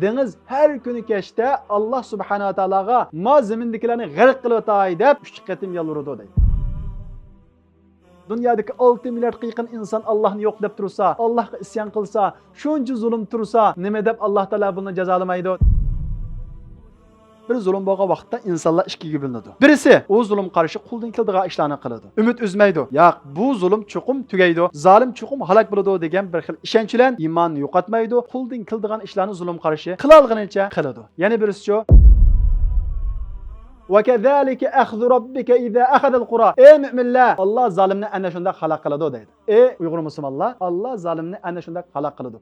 Dengiz her kuni kechda Alloh subhanahu va taologa ma zamindagilarni g'arq qilib o'tay deb 3 qatim yolvurdi deydi. Dünyadaki 6 milyardga yaqin inson Allohni yo'q deb tursa, Allohga isyon qilsa, shuncha zulm tursa, nima deb Alloh taolo buni jazolamaydi? Bir zulm bo'lgan vaqtda insonlar ikkiga bo'linadi. Birisi o zulm qarshi qo'ldan keladigan ishlarni qiladi. Umid uzmaydi. Yo'q, bu zulm chuqum tugaydi, zolim chuqum halok bo'ladi degan bir xil ishonch bilan iymonni yo'qotmaydi, qo'ldan keladigan ishlarni zulm qarshi qila olganicha qiladi. Yana birisi وَكَذَلِكَ أَخْذُ رَبِّكَ إِذَا أَخَذَ الْقُرَى. Ey müminler, Allah zalimni ana shunda xalaq qiladi deydi. Ey Uyg'ur musulmonlar, Allah zalimni ana shunda xalaq qiladi.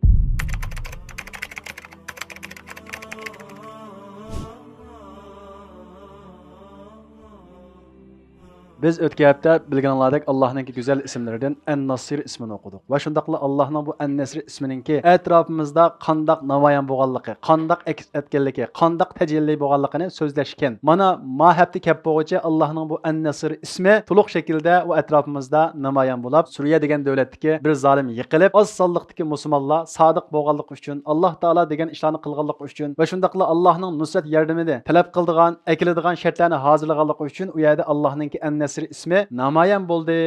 Biz o'tgan hafta bilganlaridek Allohning go'zal ismlaridan An-Nasir ismini o'qidik. Va shundaqla Allohning bu An-Nasir ismininki atrofimizda qandoq namoyon bo'lganligi, qandoq aks etganligi, qandoq tajalli bo'lganligini so'zlashgan. Mana ma hafta kep bo'yicha Allohning bu An-Nasir ismi to'liq shaklda va atrofimizda namoyon bo'lib, Suriya degan davlatdagi bir zolim yiqilib, oz sonliqdagi musulmonlar sodiq bo'lganligi uchun, Alloh taolo degan ishlarni qilganligi uchun va shundaqla Allohning nusrat yordamini talab qiladigan, akiladigan shartlarni hozirlaganligi uchun u yerda Allohning An-Nasir ismi namoyon bo'ldi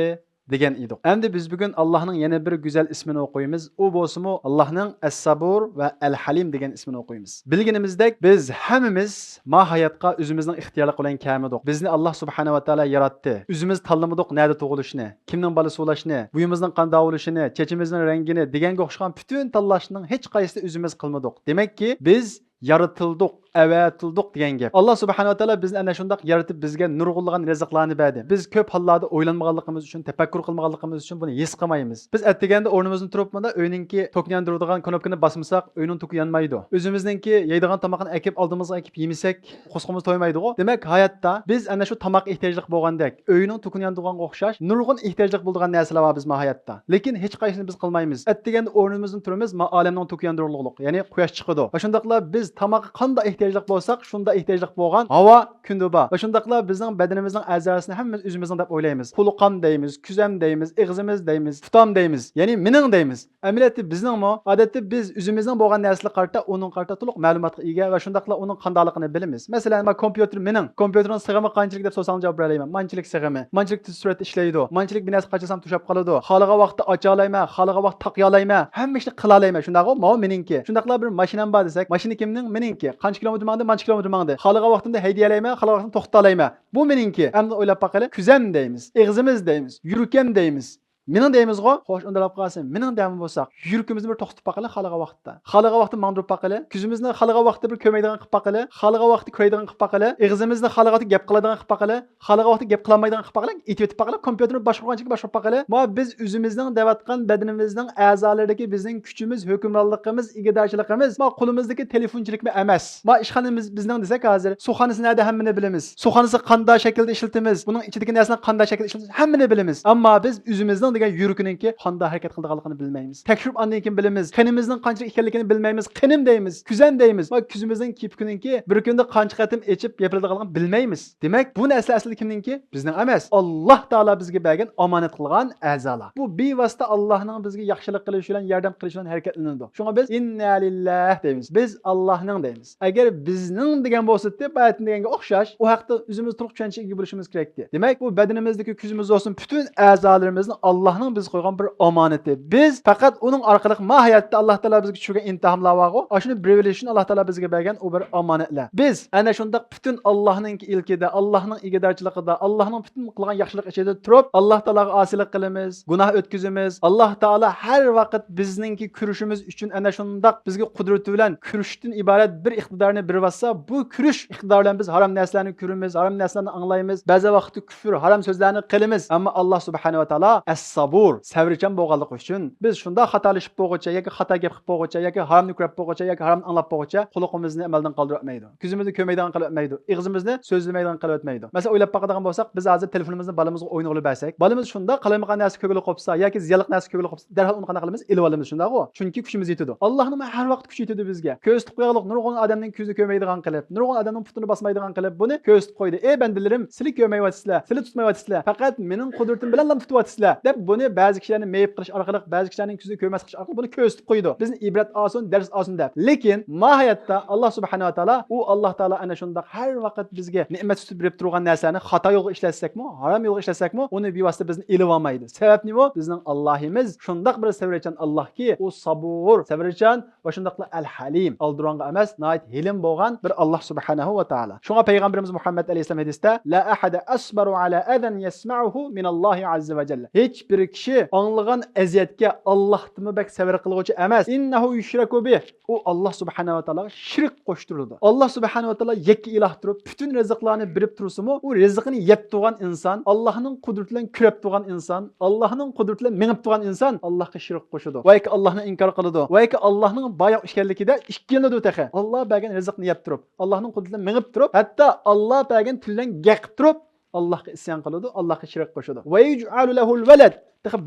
degan edik. Endi biz bugun Allohning yana bir go'zal ismini o'qiymiz. U bo'lsa-mu Allohning As-Sabur va Al-Halim degan ismini o'qiymiz. Bilganimizdek biz hammamiz ma hayotga o'zimizning ixtiyorlik bilan kelmadik. Bizni Alloh subhanahu va taolo yaratdi. O'zimiz tanlamadik nerda tug'ilishni, kimning bolasi bo'lishni, buyimizning qanday bo'lishini, chechimizning rangini deganga o'xshagan bütün tanlashning hech qaysini o'zimiz qilmadik. Demakki biz yaratildik, avatildik degan gap. Alloh subhanahu va taolo bizni ana shundoq yaratib bizga nurg'unlagan rizqlarni berdi. Biz ko'p hollarda o'ylanmaganligimiz uchun, tafakkur qilmaganligimiz uchun buni his qilmaymiz. Biz atdeganda o'rnimizdan turibmanda o'yninki tokni yondiradigan knopkani bosmasak, o'yning toki yonmaydi. O'zimizningki yeydigan tomoqni akib oldimizga akib yemasak, qo'sqimiz to'ymaydi-ku. Demak, hayotda biz ana shu tomoq ehtiyojlik bo'lgandek, o'yning tokini yondirganga o'xshash nurg'un ehtiyojlik bo'lgan narsalar bor bizning hayotda. Lekin hech qaysini biz qilmaymiz. Atdeganda o'rnimizdan turamiz, ma olamning toki yondirilug'liq, ya'ni quyosh chiqadi. Va shundaqla biz tomoq qanday ehtiyojlik bo'lsak, shunda ehtiyojlik bo'lgan havo kundi bor. Va shundaqla bizning badanimizning a'zosini hammamiz o'zimizning deb o'ylaymiz. Quluqam deymiz, kuzam deymiz, ig'zimiz deymiz, tutam deymiz. Ya'ni mening deymiz. Amaliyotda bizningmi odatda biz o'zimizning bo'lgan narsalar qarta, uning qarta to'liq ma'lumotga ega va shundaqla uning qandoqligini bilamiz. Masalan, men kompyuter mening, kompyuterning sig'imi qanchalik deb so'rasam javob bera olaman. Manchilik sig'imi, manchilik suratda ishlaydi, manchilik binasi qachasam tushab qoladi. Xoliga vaqtda ocha olayman, xoliga vaqt taqya olayman, hamma ishni qila olayman. Shundaqmi? Men meningki. Shundaqla bir mashinam bor desak, mashina kimning? Meningki. Qancha kilometr mangdi, qancha kilometr mangdi. Xoliga vaqtimda haydiy olayman, xoliga vaqtimda to'xta olayman. Bu meningki. Endi o'ylab boqaylik, kuzam deymiz, ig'zimiz deymiz, yurukam deymiz. Mening deymiz-ku, xo'sh, undalab qolsin. Mening deymi bo'lsa, yurkimizni bir to'xtatib boqaylik xoliga vaqtda. Xoliga vaqtda mangdirib boqaylik. Kuzimizni xoliga vaqtda bir ko'maydigan qilib boqaylik. Xoliga vaqtda ko'raydigan qilib boqaylik. Ig'zimizni xoliga vaqtda gap qiladigan qilib boqaylik. Xoliga vaqtda gap qila olmaydigan qilib boqaylik. Etib o'tib boqaylik. Kompyuterni boshqargancha boshqarib boqaylik. Ma biz o'zimizning devatgan badanimizning a'zolaridagi bizning kuchimiz, hukmronligimiz, ig'dorchiligimiz, ma qo'limizdagi telefonchilikmi emas. Ma ishxonamiz bizning desak hozir, suxonasi nerda hammani bilamiz. Suxonasi qanday shaklda ishlatamiz, buning ichidagi narsalar qanday shaklda ishlatamiz, hammani bilamiz. Ammo biz o'zimizning degan yurkininki qanday harakat qilganligini bilmaymiz. Tekshirib andan keyin bilamiz. Qinimizning qancha ekanligini bilmaymiz. Qinim deymiz, kuzan deymiz. Va kuzimizning kipkuninki bir kunda qancha qatim echib yapiladiganligini bilmaymiz. Demak, bu narsa aslida kimninki? Bizning emas. Alloh taolo bizga bergan omonat qilgan a'zolar. Bu bevosita Allohning bizga yaxshilik qilishi bilan, yordam qilishi bilan harakatlanadi. Shunga biz inna lillahi deymiz. Biz Allohning deymiz. Agar bizning degan bo'lsa, deb baytin deganga o'xshash, u haqda o'zimiz to'liq tushunchaga bo'lishimiz kerakdi. Demak, bu badanimizdagi kuzimiz olsun, bütün a'zolarimizni Allohning biz qo'ygan bir omonati. Biz faqat uning orqali ma hayotda Alloh taolo bizga tushirgan imtihonlar bor-ku, shuni bilishni Alloh taolo bizga bergan u bir omonatlar. Biz ana shundaq bütün Allohning ilkida, Allohning ig'dorchiligida, Allohning bütün qilgan yaxshilik ichida turib, Alloh taologa osilik qilamiz, gunoh o'tkazamiz. Alloh taolo har vaqt bizningki kurishimiz uchun ana shundaq bizga qudrati bilan kurishdan iborat bir iqtidorni beribsa, bu kurish iqtidori bilan biz harom narsalarni ko'ramiz, harom narsalarni anglaymiz, ba'zi vaqtda kufr, harom so'zlarni qilamiz. Ammo Alloh subhanahu va taolo as-sabur, sabrchan bo'lganlik uchun biz shunda xatolashib bo'lguncha yoki xato gap qilib bo'lguncha yoki haromni ko'rib bo'lguncha yoki haromni anglab bo'lguncha quloqimizni amaldan qoldirmaydi. Ko'zimizni ko'maydigan qilib o'tmaydi. Ig'zimizni so'zlamaydigan qilib o'tmaydi. Masalan, o'ylab boqadigan bo'lsak, biz hozir telefonimizni balamizga o'yin olib bersak, balamiz shunda qalaymagan narsa ko'ngli qopsa yoki ziyonli narsa ko'ngli qopsa, darhol uni qanday qilamiz? Ilib olamiz shunda-ku. Chunki kuchimiz yetadi. Allohning har vaqt kuchi yetadi bizga. Ko'z qo'yaylik, nurg'un odamning ko'zi ko'maydigan qilib, nurg'un odamning putini bosmaydigan qilib buni ko'z qo'ydi. Ey bandalarim, sizlar ko'mayapsizlar, sizlar tutmayapsizlar. Faqat mening qudratim bilan tutyapsizlar deb buni ba'zi kishilarni meyib qilish orqali, ba'zi kishilarning ko'zini ko'rmas qilish orqali buni ko'rsatib qo'ydi. Bizni ibrat olsin, dars olsin deb. Lekin mohiyatda Alloh subhanahu va taolo, u Alloh taolo ana shunday har vaqt bizga ne'mat tutib berib turgan narsalarni xato yo'lga ishlatsak-mi, harom yo'lga ishlatsak-mi, uni bevosita bizni ilib olmaydi. Sabab nima? Bizning Allohimiz shunday bir sabrchan Allohki, u sabur, sabrchan va shundaqla al-halim, aldironga emas, nayt hilim bo'lgan bir Alloh subhanahu va taolo. Shunga payg'ambarimiz Muhammad alayhisalom hadisda la ahada asbaru ala adan yasma'uhu min Allohi azza va jalla. Hech bir kishi anglagan aziyatga Allohdan bak sabr qiluvchi emas. Innahu yushraku bih. U Alloh subhanahu va taologa shirk qo'shtirdi. Alloh subhanahu va taolo yakka iloh turib, butun rizqlarni berib tursimi, u rizqini yeb turgan inson, Allohning qudrati bilan kurab turgan inson, Allohning qudrati bilan minib turgan inson Allohga shirk qo'shadi. Va ki Allohni inkor qiladi. Va ki Allohning boyoq ishkanligida ishkiladi taqa. Alloh bergan rizqni yeb turib, Allohning qudrati bilan minib turib, hatto Alloh bergan tildan gaqib turib Allohga isyon qiladi, Allohga shirk qo'shadi. Va yuj'alu lahul walad.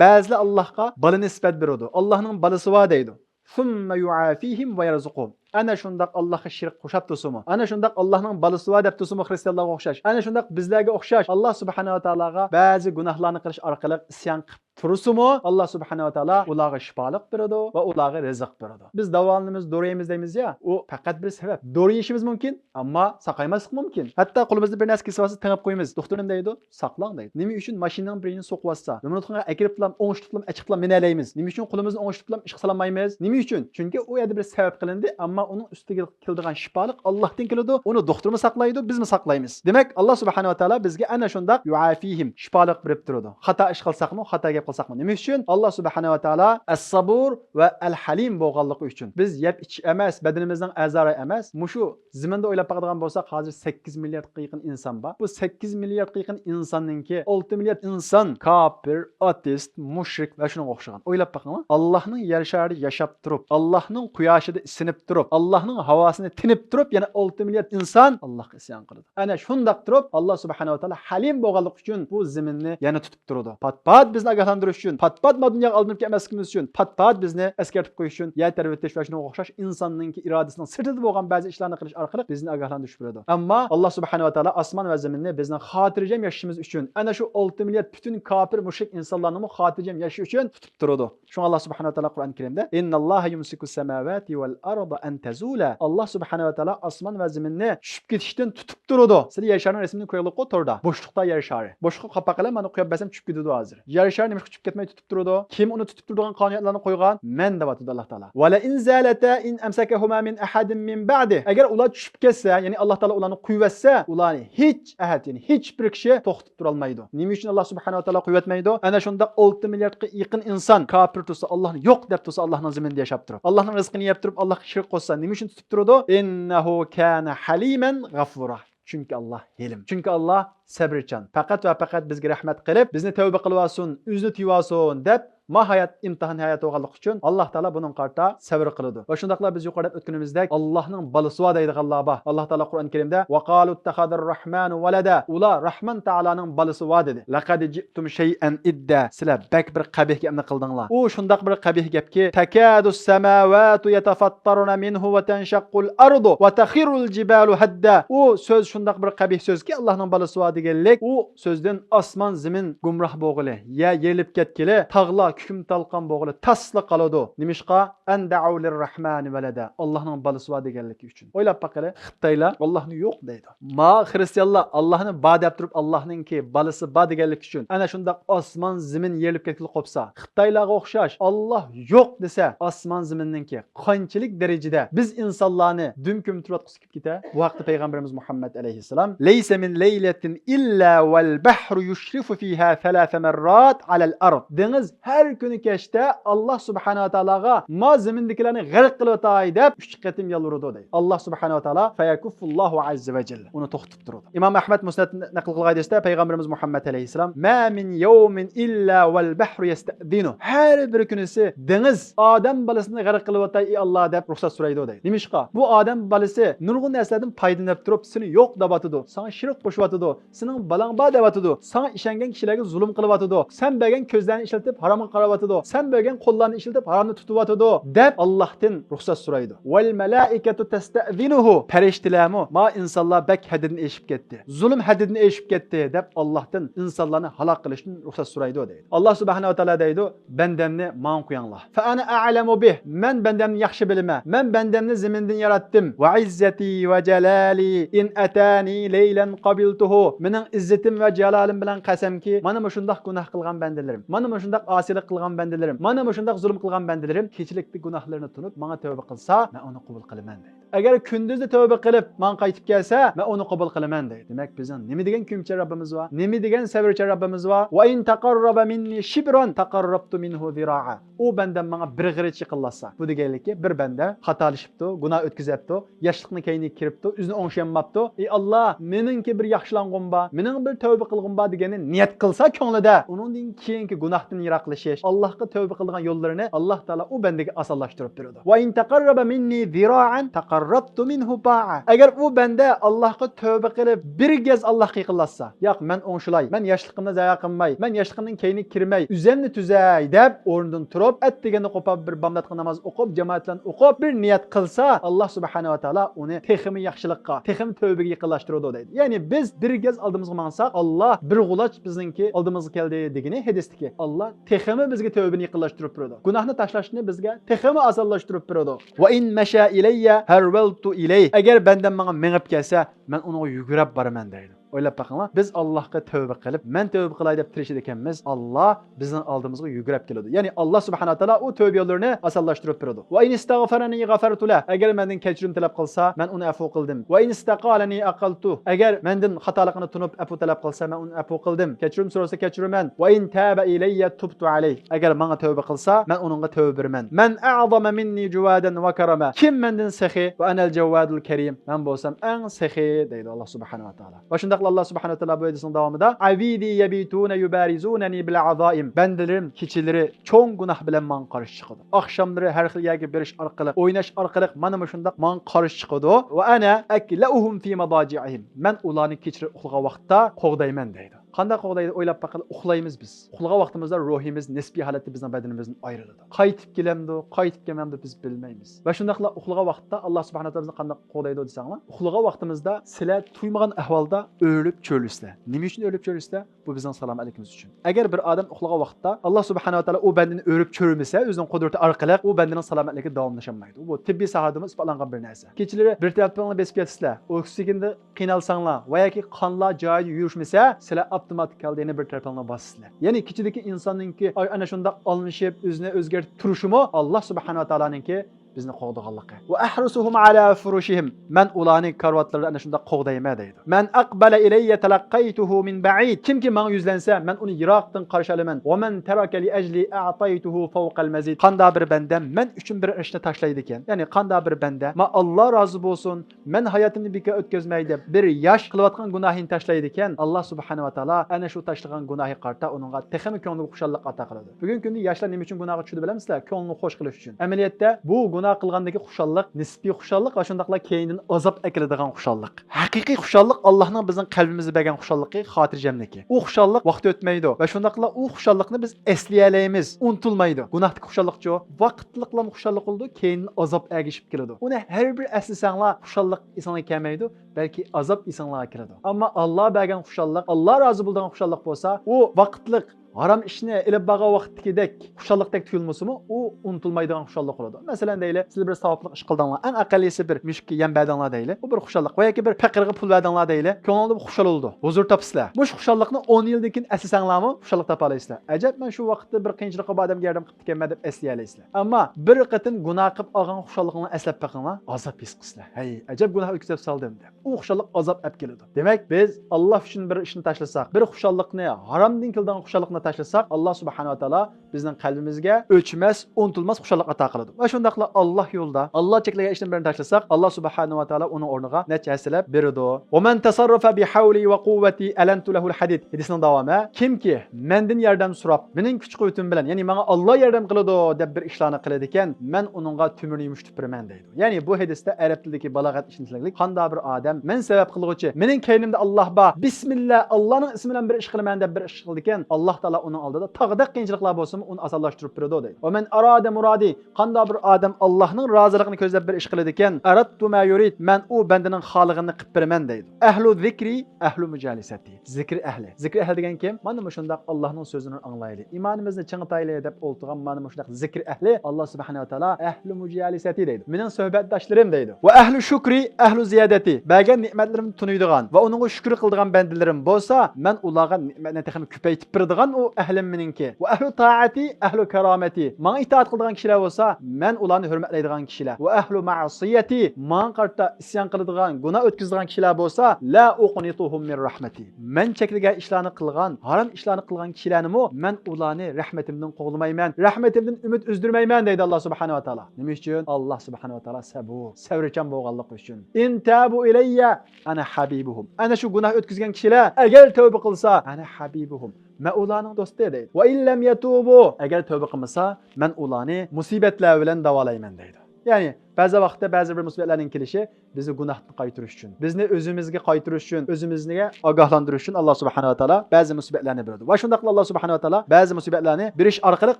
Ba'zilar Allohga bola nisbat beradi. Allohning bolasi bor deydi. Summa yu'afihim va yarzuquhum. Ana shundaq Allohga shirk qo'shab tursimi? Ana shundaq Allohning bolasi bor deb tursimi xristianlarga o'xshash? Ana shundaq bizlarga o'xshash Alloh subhanahu va taologa ba'zi gunohlarni qilish orqali isyon qilib tursimi? Alloh subhanahu va taolo ularga shifolik beradi va ularga rizq beradi. Biz davolanamiz, do'raymiz deymiz ya, u faqat bir sabab. Do'ri yeyishimiz mumkin, ammo saqaymaslik mumkin. Hatto qo'limizda bir narsa kesib olsa, tangib qo'yamiz. Doktorim deydi, saqlang deydi. Nima uchun mashinaning birini so'qib olsa, nimani akirib bilan o'ngishib bilan achiqlab minalaymiz? Nima uchun qo'limizni o'ngishib bilan ishqa solmaymiz? Nima uchun? Chunki u yerda bir sabab qilindi, ammo uning ustiga keladigan shifolik Allohdan keladi. Uni doktormi saqlaydi, bizmi saqlaymiz. Demak, Alloh subhanahu va taolo bizga ana shundaq yuafihim shifolik berib turadi. Xato ish qilsaqmi, xato gap qilsaqmi. Nima uchun? Alloh subhanahu va taolo as-sabur va al-halim bo'lganligi uchun. Biz yeb ichish emas, badanimizning a'zolari emas, mushu zaminda o'ylab boqadigan bo'lsak, hozir 8 milliardga yaqin inson bor. Bu 8 milliardga yaqin insonningki 6 milliard inson kafir, ateist, mushrik va shunga o'xshagan. O'ylab boqinglar. Allohning yer sharida yashab turib, Allohning quyoshida isinib turib, Allohning havosini tinib turib, yana 6 milliard inson Allohga isyon qiladi. Ana shundaq turib, Alloh subhanahu va taolo halim bo'lganligi uchun bu zaminni yana tutib turadi. Pat-pat bizni ogohlantirish uchun, pat-pat dunyoga olinib kelmasligimiz uchun, pat-pat bizni eskartib qo'yish uchun, yer tarbiyash va shunga o'xshash insonning irodasining sirtida bo'lgan ba'zi ishlarni qilish orqali bizni ogohlantirish beradi. Ammo Alloh subhanahu va taolo osmon va zaminni bizni xotirjam yashashimiz uchun, ana shu 6 milliard butun kafir, mushrik insonlarni xotirjam yashash uchun tutib turadi. Shunga Alloh subhanahu va taolo Qur'on Karimda innalloha yumsikus samawati wal arda an tazula. Alloh subhanahu va taolo osmon va zaminni tushib ketishdan tutib turadi. Sizlar yer sharining rasmini ko'raylik o'tirda. Bo'shliqda yer shari. Bo'shliqqa qapaqilar, mana qo'yib basam tushib ketadi hozir. Yer shari nima tushib ketmay tutib turadi? Kim uni tutib turadigan qonuniyatlarni qo'ygan? Men deb aytadi Alloh taolo. Wala in zalata in amsakahuma min ahadin min ba'di. Agar ular tushib ketsa, ya'ni Alloh taolo ularni qo'yvatsa, ularni hech ahad, ya'ni hech bir kishi to'xtatib tura olmaydi. Nima uchun Alloh subhanahu va taolo qo'yvatmaydi? Ana shunda 6 milliardga yaqin inson kafir tursa, Allohni yo'q deb tursa, Allohning zaminida yashab turib, Allohning rizqini yeb turib, Allohga shirk qo'shsa, nima uchun tutib turadi? Innahu kana haliman g'afura. Chunki Alloh hilim. Chunki Alloh sabrchan. Faqat va faqat bizga rahmat qilib, bizni tavba qilib olsin, o'zini tiyib olsin deb mahayat imtihon hayot bo'lganligi uchun Alloh taolo buning qarta sabr qiladi. Va shundaqla biz yuqorida o'tganimizdek Allohning balasi bor deydiganlar bor. Alloh taolo Qur'on Karimda va qalu ittakhadar rahmanu walada. Ular Rahman taolaning balasi bor dedi. Laqad ji'tum shay'an idda. Sizlar bak bir qabih gapni qildinglar. U shundaq bir qabih gapki takadus samawati yatafattaruna minhu va tanshaqqul ardu va takhirul jibalu hadda. U so'z shundaq bir qabih so'zki Allohning balasi bor deganlik. U so'zdan osmon zamin gumroh bo'lg'ili, ya yerilib ketgili, tog'lar hukm talqon bo'g'ili tasli qoladi. Nimishqa anda'u lirrahmani valada. Allohning balasi bor deganligi uchun. O'ylab boqinglar, Xitoylar Allohni yo'q deydi. Ma xristianlar Allohni bor deb turib, Allohningki balasi bor deganligi uchun ana shundaq osmon zamin yerilib ketgili qolsa, Xitoylarga o'xshash Alloh yo'q desa, osmon zaminninki qanchalik darajada biz insonlarni dumkum turotqisi kelib keta. Bu vaqtda payg'ambarimiz Muhammad alayhisalom laysa min laylatin illa wal bahru yushrifu fiha 3 marrat ala al-ard. Dengiz har kuni kechda Alloh subhanahu va taologa ma zamindagilarni g'arq qilib o'tay deb 3 qatim yoluradi deydi. Alloh subhanahu va taolo fayakuffullohu azza va jalla uni to'xtatib turadi. Imom Ahmad Musnad naql qilgan hadisda payg'ambarimiz Muhammad alayhisalom ma min yawmin illa wal bahru yastadinu. Har bir kunisi dengiz odam balasini g'arq qilib o'tay ey Alloh deb ruxsat so'raydi deydi. Nimishqa? Bu odam balasi nurg'un narsalardan foydalanib turib, seni yo'q deb atadi, sana shirk qo'shib atadi, sening balang bor deb atadi, sana ishongan kishilarga zulm qilib atadi, sen bergan ko'zlarni ishlatib haromga qarayotidu. Sen bo'lgan qo'llarni ishlatib haromni tutyotidi deb Allohdan ruxsat so'raydi. Val malaikatu tasta'zinuhu. Farishtalarmi ma insonlar bak hadini eshib ketdi. Zulm hadini eshib ketdi deb Allohdan insonlarni halok qilishni ruxsat so'raydi deydi. Alloh subhanahu va taolo deydi, bandamni man qo'yinglar. Fa ana a'lamu bih. Men bandamni yaxshi bilaman. Men bandamni zamindan yaratdim. Va izzati va jalali in atani laylan qabiltuhu. Mening izzatim va jalalim bilan qasamki, mana shundoq gunoh qilgan bandalarim, mana shundoq osilik qilgan bandalarim, mana shundoq zulm qilgan bandalarim kechilikli gunohlarini tunib, menga tavba qilsa, men uni qabul qilaman deydi. Agar kunduzi tavba qilib, men qaytib kelsa, men uni qabul qilaman deydi. Demak, bizning nima degan ko'mchi Rabbimiz va nima degan sabrchi Rabbimiz va va in taqarraba minni shibran taqarrabtu minhu zira'a. U bandam menga bir g'irich qilsa, bu deganligi bir banda xatolashibdi, gunoh o'tkazibdi, yoshlikni keyniga kiribdi, o'zini o'ngshanmabdi. Ey Alloh, meningki bir yaxshilang'im bor, mening bir tavba qilg'im bor deganini niyat qilsa ko'nglida, uningdan keyingi gunohdan yiroqlashish, Allohga tavba qilgan yo'llarini Alloh taolo u bandaga osonlashtirib beradi. Va in taqarraba minni zira'an taqarrabtu minhu ba'a. Agar u banda Allohga tavba qilib bir gaz Allohga yaqinlashsa, yo'q, men o'ngshilay, men yoshligimni zayo qilmay, men yoshligimning keyniga kirmay, o'zimni tuzay deb o'rnidan turib, atdigani qo'pab bir bomdatga namoz o'qib, jamoat bilan o'qib, bir niyat qilsa, Alloh subhanahu va taolo uni texmi yaxshilikqa, texmi tavbaga yaqinlashtiradi deydi. Ya'ni biz bir gaz oldimizga mangsak, Alloh bir g'ulach bizningki oldimizga keldi degani hadisdiki, Alloh texmi bizga tavbani yaqinlashtirib beradi. Gunohni tashlashni bizga texmi osonlashtirib beradi. Va in masha ilayya harwaltu ilay. Agar bandam menga mengib kelsa, men uni yugurib boraman deydi. O'ylab baqinglar, biz Allohga tavba qilib, men tavba qilay deb tirishid ekanmiz, Alloh bizning oldimizga yugurib keladi. Ya'ni Alloh subhanahu va taolo u tavba yo'llarini osonlashtirib beradi. Va in istagfarani ghafartu la. Agar mendan kechirim talab qilsa, men uni afv qildim. Va in istaqalani aqaltu. Agar mendan xatoligini tunib afv talab qilsa, men uni afv qildim. Kechirim so'rasa kechiraman. Va in taba ilayya tubtu alayh. Agar menga tavba qilsa, men uningga tavba beraman. Man a'zama minni juwadan va karama. Kim mendan saxi va anal jawadul karim. Men bo'lsam eng saxi deydi Alloh subhanahu va taolo. Va shunda Allah subhanahu wa taala bu hadisning davomida avidi yabituna yubarizunani bil azaim. Bandalarim kechalari cho'ng gunoh bilan men qarshi chiqadi. Oqshomlari har xil yerga berish orqali, o'ynash orqali mana shundaq men qarshi chiqadi. Va ana aklauhum fi madaji'ihim. Men ularni kechira uxlagan vaqtda qo'g'dayman deydi. Qanday qo'g'daydi o'ylab baqili, uxlaymiz biz. Uxlagan vaqtimizda ruhimiz nisbiy holatda bizning badanimizdan ayriladi. Qaytib kelamdi, qaytib kelmamdi biz bilmaymiz. Va shundaqla uxlagan vaqtda Alloh subhanahu va taolo bizni qanday qo'g'daydi desanglar, uxlagan vaqtimizda sizlar tuymagan ahvolda o'lib cho'lisizlar. Nima uchun o'lib cho'lisizlar? Bu bizning salomatligimiz uchun. Agar bir odam uxlagan vaqtda Alloh subhanahu va taolo u bandani o'lib cho'rmasa, o'zining qudrati orqali u bandaning salomatligi davomlashamaydi. Bu tibbiy sohada isbotlangan bir narsa. Kechalari bir tarafdan besib yatsizlar, oksigenda qiynalsanglar va yoki qonlar joyida yurishmasa, sizlar avtomatik kaldığını bir tarafından basısılar. Yani kichidagi insonninki ana shunda alınışıp o'zini o'zgartirib turishimi Alloh subhanahu va taoloninki bizni qo'g'daganligi. Va ahrusuhum ala furushihim. Men ularning karvatlarida ana shunda qo'g'dayman deydi. Men aqbala ilayya talaqqaytuhu min ba'id. Kimki menga yuzlansa, men uni yiroqdan qarshi olaman. Va men taraka li ajli a'taytuhu fawqa al-mazid. Qanda bir banda men uchun bir ishni tashlaydi ekan. Ya'ni qanda bir banda, "Ma Alloh rozi bo'lsin, men hayotimni bekor o'tkazmaydi." Bir yosh qilayotgan gunohini tashlaydi ekan, Alloh subhanahu va taolo ana shu tashlagan gunohi qarta uningga texmi ko'ngli xushallıq ata qiladi. Bugungi kunda yoshlar nima uchun gunohga tushdi bilamsizlar? Ko'ngli xush qilish uchun. Amaliyotda bu gunoh qilgandagi xushallik nisbiy xushallik va shundaqla keyindan azob akiladigan xushallik. Haqiqiy xushallik Allohning bizning qalbimizga bergan xushalligi, xotirjamligi. U xushallik vaqt o'tmaydi va shundaqla u xushallikni biz eslayolmaymiz, unutilmaydi. Gunohdagi xushallikchi vaqtliqlam xushallik bo'ldi, keyin azob agishib keladi. Uni har bir eslasanglar xushallik esingizga kelmaydi, balki azob esingizga kiradi. Ammo Alloh bergan xushallik, Alloh rozi bo'lgan xushallik bo'lsa, u vaqtliq haram ishni ilib bağa vaqtidek xushallikdek tuyulmasimi, u unutilmaydigan xushallik bo'ladi. Masalan deyli, siz bir savobli ish qildinglar, eng aqallisi bir mushukka yem berdinglar deyli. Bu bir xushallik. Va yoki bir faqirga pul berdinglar deyli. Ko'ngilda bu xushal bo'ldi. Huzur topsizlar. Bu xushallikni 10 yildan keyin eslasanglarmi, xushallik topa olasizlar. Ajab, men shu vaqtda bir qiyinchilikqa odamga yordam qilib ekanman deb eslay olasizlar. Ammo bir qatin gunoh qilib olgan xushallikni eslab baqinglar, azob his qilsizlar. Hey, ajab gunoh o'tkazib soldim deb. U xushallik azob olib keladi. Demak, biz Alloh uchun bir ishni tashlasak, bir xushallikni haromdan kelgan xushallikni tashlasak, Allah subhanahu wa taala bizning qalbimizga o'chmas, unutilmas xushallik ato qiladi. Va shundaqla Alloh yo'lda, Alloh cheklagan ishni birini tashlasak, Alloh subhanahu wa taala uni o'rniga nechasilab beradi. Va man tasarrafa bi hawli va quwwati alantu lahu al-hadid. Hadisning davomi, kimki mendan yordam so'rab, mening kuch-quvvatim bilan, ya'ni menga Alloh yordam qiladi deb bir ishlarni qiladi ekan, men uningga tumirni yumshatib beraman deydi. Ya'ni bu hadisda arab tilidagi balog'at ishonchlik qanday bir odam men sabab qilguvchi, mening kaynimda Alloh bor, bismillah, Allohning ismi bilan bir ish qilaman deb bir ish qildi ekan, Alloh taolo Taala uning oldida tog'dek qiyinchiliklar bo'lsa, uni osonlashtirib beradi deydi. Va men arada muradi, qanda bir odam Allohning roziligini ko'zlab bir ish qiladi ekan, aradtu ma yurid, men u bandaning xolig'ini qilib beraman deydi. Ahlu zikri, ahlu mujalisati. Zikr ahli. Zikr ahli degan kim? Mana shundaq Allohning so'zini anglaydi. Iymonimizni ching'itayli deb o'ltirgan mana shundaq zikr ahli Alloh subhanahu va taolo ahlu mujalisati deydi. Mening suhbatdoshlarim deydi. Va ahlu shukri, ahlu ziyadati. Bergan ne'matlarimni tunuydigan va uningga shukr qildigan bandalarim bo'lsa, men ularga ne'matni ko'paytib beradigan u ahlim meningki. Va ahlu taati, ahlu karomati. Menga itoat qiladigan kishilar bo'lsa, men ularni hurmatlaydigan kishilar. Va ahlu ma'siyati, menga qarta isyon qiladigan, gunoh o'tkazadigan kishilar bo'lsa, la uqnituhum min rahmati. Men cheklagan ishlarni qilgan, harom ishlarni qilgan kishilarni men ularni rahmatimdan qo'g'lamayman, rahmatimdan umid uzdirmayman deydi Alloh subhanahu va taolo. Nima uchun? Alloh subhanahu va taolo sabur, savrichan bo'lganligi uchun. Intabu ilayya ana habibuhum. Ana shu gunoh o'tkazgan kishilar agar tavba qilsa, ana habibuhum. Men ularning do'sti deydi. Va illam yatubu, agar tavba qilmasa, men ularni musibatlar bilan davolayman deydi. Ya'ni ba'zi vaqtda ba'zi bir musibatlarning kelishi bizni gunohdan qaytarish uchun, bizni o'zimizga qaytarish uchun, o'zimizga ogohlantirish uchun Alloh subhanahu va taolo ba'zi musibatlarni beradi. Va shundaqla Alloh subhanahu va taolo ba'zi musibatlarni berish orqali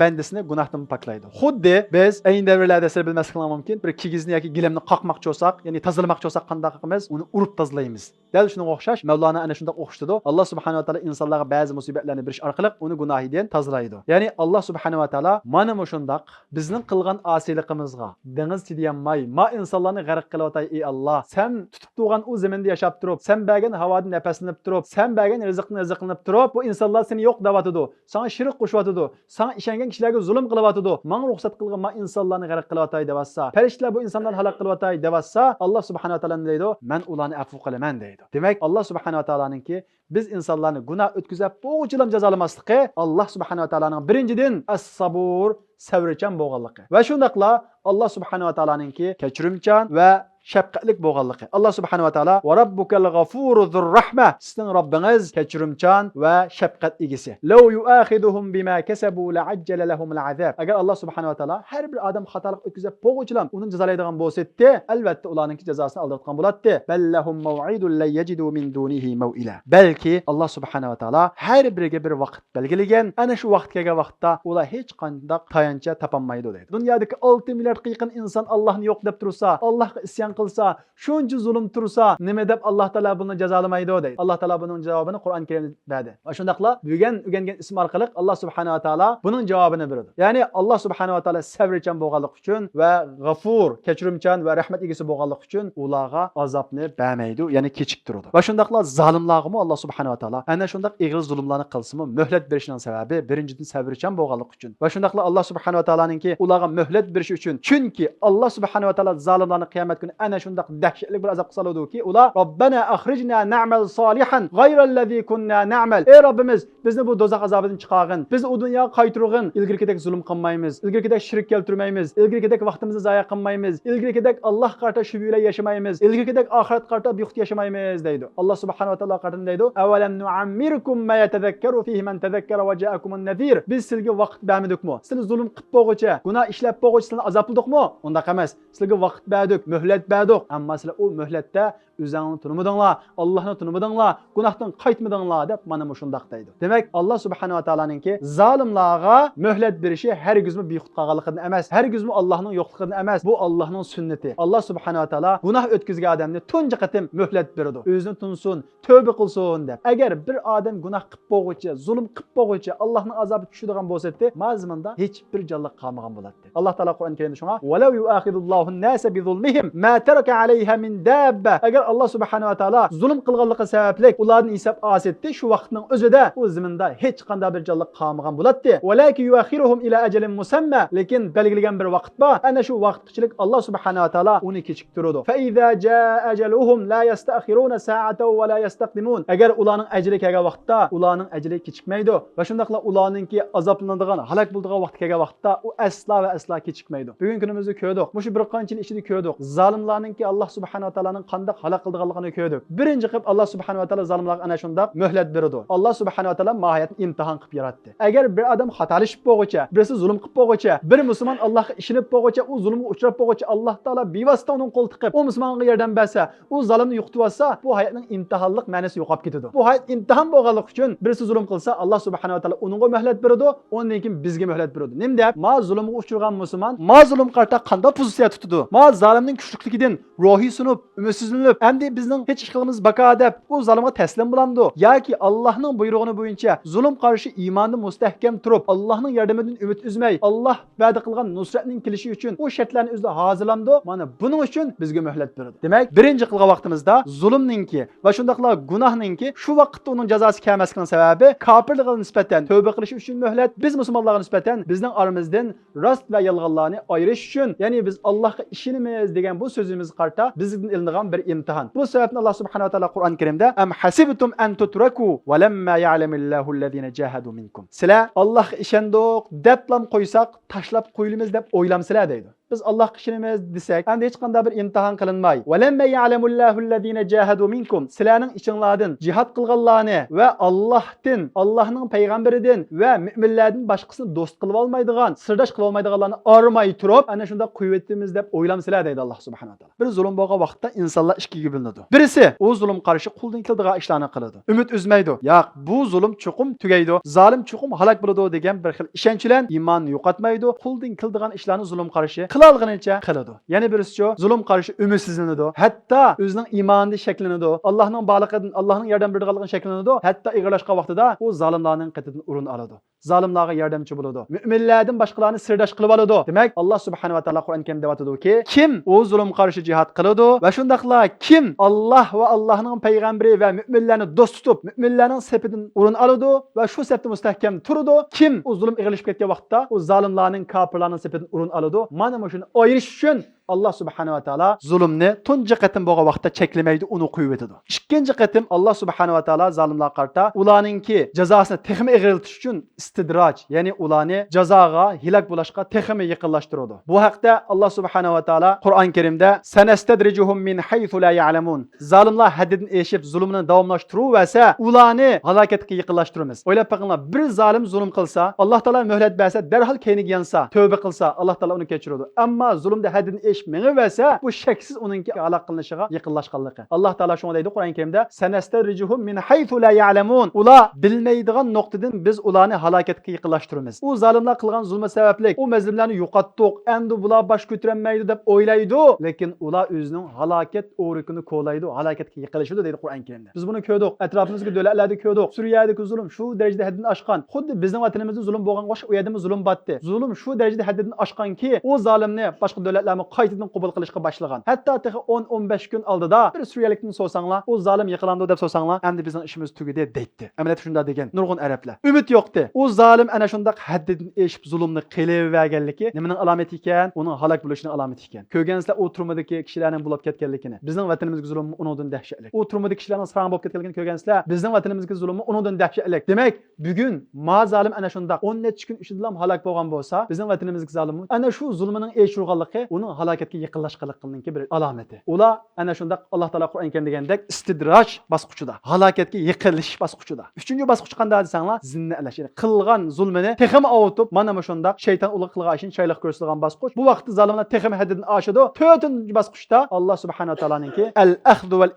bandasini gunohdan poklaydi. Xuddi biz ayni davrlarda siz bilmasligimiz mumkin, bir kigizni yoki gilamni qoqmoqchi bo'lsak, ya'ni tozalamoqchi bo'lsak qanday qilamiz? Uni urib tozalaymiz. Dal shunga o'xshash Mavlana ana shunday o'xshatadi. Alloh subhanahu va taolo insonlarga ba'zi musibatlarni berish orqali uni gunohidan tozalaydi. Ya'ni Alloh subhanahu va taolo mana shundaq bizning qilgan osiyligimizga dengiz tidiyanmay ma insonlarni g'arq qilyotay ey Alloh. Sen tutib turgan u zaminda yashab turib, sen bergan havodan nafaslanib turib, sen bergan rizqni rizqlanib turib, bu insonlar seni yo'q deyotidi. Sana shirk qo'shyotidi. Sana ishongan kishilarga zulm qilyotidi. Menga ruxsat qilgan ma insonlarni g'arq qilyotay deyapsa. Farishtalar bu insonlarni halok qilyotay deyapsa, Alloh subhanahu va taolo deydi, men ularni afv qilaman deydi. Demak, Alloh subhanahu va taoloninki biz insonlarni gunoh o'tkazib, bo'g'chilam jazolamasligi Alloh subhanahu va taoloning birinchidan as-sabur, savrichan bo'lganligi. Va shundaqla Alloh subhanahu va taoloninki kechirimchan va shafqatlik bo'lganligi. Alloh subhanahu va taolo va robbukal g'afurur rahma. Sizning Robbingiz kechirimchan va shafqat egisi. Law yu'akhiduhum bima kasabu la'ajjala lahumul azab. Agar Alloh subhanahu va taolo har bir odam xatolik o'tkazib bo'g'chilam uni jazolaydigan bo'lsa-da, albatta ularning jazosini oldirgan bo'ladi. Ballahum maw'idun la yajidu min dunihi maw'ila. Balki Alloh subhanahu va taolo har biriga bir vaqt belgilagan. Ana shu vaqt kelgan vaqtda ular hech qanday tayancha topolmaydi deydi. Dunyodagi 6 milliard qiyin inson Allohni yo'q deb tursa, Allohga isyon qilsa, shuncha zulm tursa, nima deb Alloh taolo buni jazolamaydi deydi. Alloh taolo buning javobini Qur'on Karimda berdi. Va shundaqla bugun o'rgangan ism orqali Alloh subhanahu va taolo buning javobini beradi. Ya'ni Alloh subhanahu va taolo savrichan bo'lganligi uchun va g'afur, kechirimchan va rahmat egasi bo'lganligi uchun ularga azobni bermaydi, ya'ni kechiktiradi. Va shundaqla zolimlarga Alloh subhanahu va taolo ana shundaq ig'ir zulmlarni qilsa-mu, muhlat berishining sababi birinchidan savrichan bo'lganligi uchun. Va shundaqla Alloh subhanahu va taoloninki ularga muhlat berish uchun. Chunki Alloh subhanahu va taolo zolimlarni qiyomat kuni ana shundaq dahshatli bir azob qisaladiki, ular Robbana akhrijna na'mal solihan g'ayrallazi kunna na'mal. Ey Robbimiz, bizni bu do'zax azobidan chiqargin. Bizni u dunyoga qaytirgin. Ilgirkidek zulm qilmaymiz. Ilgirkidek shirk keltirmaymiz. Ilgirkidek vaqtimizni zoya qilmaymiz. Ilgirkidek Alloh qarta shubuylar yashamaymiz. Ilgirkidek oxirat qarta bexud yashamaymiz deydi. Alloh subhanahu va taolo qarta deydi: "Avalam nu'ammirkum ma yatadhakkaru fihi man tadhakkara va ja'akumun nadhir." Biz sizga vaqt bermadikmi? Sizni zulm qilib bo'g'icha, gunoh ishlab bo'g'icha sizni azobladikmi? Undaq emas. Sizga vaqt berdik, muhlat berdik. Ammo sizlar u muhlatda o'zingni tunmadinglar, Allohni tunmadinglar, gunohdan qaytmadinglar deb mana shundaq deydi. Demak, Alloh subhanahu va taoloninki zolimlarga muhlat berishi hargizmi bexud qolganligidan emas, hargizmi Allohning yo'qligidan emas, bu Allohning sunnati. Alloh subhanahu va taolo gunoh o'tkazgan odamni tunji qatim muhlat beradi. O'zini tunsin, tövbe qilsin deb. Agar bir odam gunoh qilib bo'g'icha, zulm qilib bo'g'icha Allohning azobi tushadigan bo'lsa-da, mazmunda hech bir jonliq qolmagan bo'ladi. Alloh taolo Qur'on Karimda shunga: "Va law yu'akhidullohu an-nasa bi zulmihim ma taraka 'alayha min dabba." Agar Alloh subhanahu va taolo zulm qilganligi sababli ularni hisob olsa, shu vaqtning o'zida u zaminda hech qanday bir jonliq qolmagan bo'ladi. Valaki yuakhiruhum ila ajalin musamma. Lekin belgilangan bir vaqt bor. Ana shu vaqtchilik Alloh subhanahu va taolo uni kechiktiradi. Fa iza jaa ajaluhum la yasta'khiruna sa'atan va la yastaqdimun. Agar ularning ajali kelgan vaqtda ularning ajali kechikmaydi. Va shundaqla ularningki azoblanadigan, halok bo'ladigan vaqt kelgan vaqtda u asla va asla kechikmaydi. Bugungi kunimizda ko'rdik. Mush bir qancha yil ichida ko'rdik. Zolimlar zalimlarninki Allah subhanahu wa ta'alaning qanday halok qilganligini ko'rdik. Birinchi qilib Allah subhanahu wa ta'ala zalimlarga ana shunday muhlat berdi. Allah subhanahu wa ta'ala mohiyatni imtihon qilib yaratdi. Agar bir odam xatolashib bo'lguncha, birisi zulm qilib bo'lguncha, bir musulmon Allohga ishinib bo'lguncha, u zulmga uchrab bo'lguncha Alloh taolo bevosita uning qo'l tiqib, u musulmonga yordam bersa, u zalimni yo'qitib olsa, bu hayotning imtihonlik ma'nosi yo'qolib ketadi. Bu hayot imtihon bo'lganligi uchun birisi zulm qilsa, Allah subhanahu wa ta'ala uningga muhlat beradi, undan keyin bizga muhlat beradi. Nima deb? Ma zulmga uchragan musulmon, ma zulm qarta qanday pozitsiya tutadi? Ma zalimning kuchlikidan ruhiy sunib, ümidsizlanib, endi bizning hech ish qilimiz baka deb u zalimga taslim bo'lamdi. Yoki Allohning buyrug'ini bo'yicha zulm qarshi iymonni mustahkam turib, Allohning yordamidan umid uzmay, Alloh va'da qilgan nusratning kelishi uchun u shartlarni o'zida hozirlamdi. Mana buning uchun bizga muhlat beradi. Demak, birinchi qilgan vaqtimizda zulmninki va shundaqla gunohninki shu vaqtda uning jazosi kelmasligining sababi kofirlikka nisbatan tavba qilish uchun muhlat, biz musulmonlarga nisbatan bizning oramizdan rost va yolg'onlarni ayirish uchun, ya'ni biz Allohga ishonamiz degan bu so'zimiz qarta bizdan ilingan bir imtihon. Bu sababni Alloh subhanahu va taolo Qur'on Karimda am hasibtum an tutraku va lamma ya'lamillahu allazina jahadu minkum. Sizlar Allohga ishondik deblam qo'ysak, tashlab qo'yilamiz deb o'ylamsizlar deydi. Biz Allohga ishonamiz desak, endi hech qanday bir imtihon qilinmay. Va lamma ya'lamullahu allazina jahadu minkum. Sizlarning ichinglardan jihad qilganlarni va Allohdan, Allohning payg'ambaridan va mu'minlardan boshqasini do'st qilib olmaydigan, sirdosh qilib olmaydiganlarni armay turib, ana shunda qo'yvetimiz deb o'ylamsizlar deydi Alloh subhanahu va taolo. Bir zulm bo'lgan vaqtda insonlar ikkiga bo'linadi. Birisi u zulm qarshi qo'ldan keladigan ishlarni qiladi. Umid uzmaydi. Yo'q, bu zulm chuqum tugaydi, zolim chuqum halok bo'ladi degan bir xil ishonch bilan iymonni yo'qotmaydi. Qo'ldan keladigan ishlarni zulm qarshi qilolganicha qiladi. Yana birisi zulm qarshi umidsizlanadi. Hatto o'zining iymoni shakllanadi. Allohning borligidan, Allohning yordam berganligidan shakllanadi. Hatto ig'irlashgan vaqtida u zolimlarning qatidan o'rin oladi. Zolimlarga yordamchi bo'ladi. Mu'minlardan boshqalarni sirdosh qilib oladi. Demak, Alloh subhanahu va taolo Qur'on Karimda aytadiki, kim u zulm qarshi jihad qiladi va shundaqla kim Alloh va Allohning payg'ambari va mu'minlarni do'st tutib, mu'minlarning safidan o'rin oladi va shu safda mustahkam turadi, kim u zulm ig'irlashib ketgan vaqtda u zolimlarning, kofirlarning safidan o'rin oladi. Mana shuni ayirish uchun Allah subhanahu wa taolo zulmni tunji qatim bo'lgan vaqtda cheklamaydi, uni qo'yib o'tadi. Ikkinchi qatim Allah subhanahu wa taolo zolimlarga qarta ularningki jazosini texmi ig'irlatish uchun istidraj, ya'ni ularni jazoga, hilak bo'lishga texmi yaqinlashtiradi. Bu haqda Allah subhanahu wa taolo Qur'on Karimda sanastadrijuhum min haythu la ya'lamun. Zolimlar haddidan eshib zulmini davomlashtiravasa, ularni halokatga yaqinlashtiramiz. O'ylab boqinglar, bir zolim zulm qilsa, Alloh taolo muhlat bersa, darhol keyniga yansa, tavba qilsa, Alloh taolo uni kechiradi. Ammo zulmda haddidan mengivasa, bu shaksiz uningki halok qilinishiga yaqinlashganligi. Alloh taolo shunday deydi Qur'on Karimda sanastadrijuhum min haythu la ya'lamun. Ular bilmaydigan nuqtadan biz ularni halokatga yaqinlashtiramiz. U zolimlar qilgan zulmi sababli u mazlumlarni yo'qotdik, endi bular bosh ko'tarmaydi deb o'ylaydi, lekin ular o'zining halokat o'rikini qo'laydi, halokatga yiqilishadi deydi Qur'on Karimda. Biz buni ko'rdik, atrofimizga davlatlarda ko'rdik. Suriyadagi zulm shu darajada haddan oshgan. Xuddi bizning vatanimizda zulm bo'lgan o'sha u yerda zulm batdi. Zulm shu darajada haddan oshganki, u zolimni boshqa davlatlarga qaytadan qabul qilishga boshlagan. Hatto 10-15 kun oldida bir suriyalikni so'sanglar, u zolim yiqilandi deb so'sanglar, endi bizning ishimiz tugadi deydi. Amaliyat shunda degan nurg'un arablar. Umid yo'qdi. U zolim ana shundaq haddidan eshib zulmni qilaverganligi nimaning alomati ekan? Uning halok bo'lishining alomati ekan. Ko'rgansizlar u turmadagi kishilarning bo'lib ketganligini. Bizning vatanimizga zulm uningdan dahshatli. U turmadagi kishilarning sarang bo'lib ketganligini ko'rgansizlar, bizning vatanimizga zulm uningdan dahshatli. Demak, bugun ma zolim ana shundaq 10 necha kun ichida halok bo'lgan bo'lsa, bizning vatanimizga zolim ana shu zulmining eshurganligi uning halokatga yaqinlashganligining bir alomati. Ular ana shundaq Alloh taolo Qur'on Karim degandek istidraj bosqichida, halokatga yiqilish bosqichida. Uchinchi bosqich qanday desanglar, zinna alash, ya'ni qilgan zulmini texmi avutib, mana shundaq shayton uliq qilgan ishin chayliq ko'rsatilgan bosqich. Bu vaqtda zolimlar texmi haddidan oshadi. To'rtinchi bosqichda Alloh subhanahu va taoloninki al-akhdhu wal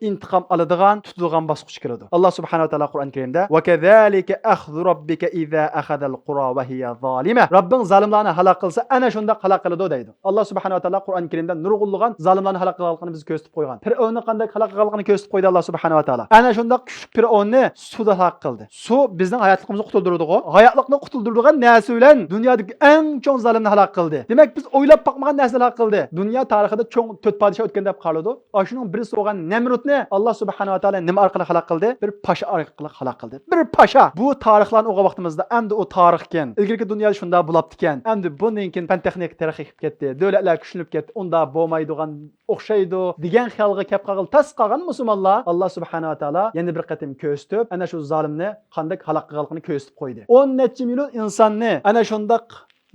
intiqom oladigan, tutilgan bosqich kiradi. Alloh subhanahu va taolo Qur'on Karimda va kazalika akhdhu robbika idza akhadha al-qura wa hiya zalima. Robbing zolimlarni halok qilsa, ana shundaq halok qiladi deydi. Alloh subhanahu va taolo Qur'on Karimda nurg'unlagan zolimlarni halok qilganligini biz ko'rsatib qo'ygan. Fir'avnni qanday halok qilganligini ko'rsatib qo'ydi Alloh subhanahu va taolo. Ana shundaq kuchli Fir'avnni suvda halok qildi. Suv bizning hayotligimizni qutuldirdi-ku. Hayotlikni qutuldirgan narsa bilan dunyodagi eng chong zolimni halok qildi. Demak, biz o'ylab boqmagan narsani halok qildi. Dunyo tarixida chong 4 podshoh o'tgan deb qaraladi. Shuning birisi bo'lgan Namrudni Alloh subhanahu va taolo nima orqali halok qildi? Bir pasha orqali halok qildi. Bir pasha. Bu tarixlarni o'qigan vaqtimizda endi u tarix ekan. Ilgirki dunyoda shunda bo'libdi ekan. Endi bundan keyin fan texnik tarixga kelib ketdi. Davlatlar kuchlanib ketdi. Unda bo'lmaydigan o'xshaydi degan xiyolga kelib qolgan tas qolgan musulmonlar Alloh subhanahu va taolo yana bir qatim ko'rsatib, ana shu zolimni qanday halok qilganligini ko'rsatib qo'ydi. 10 necha million insonni ana shundaq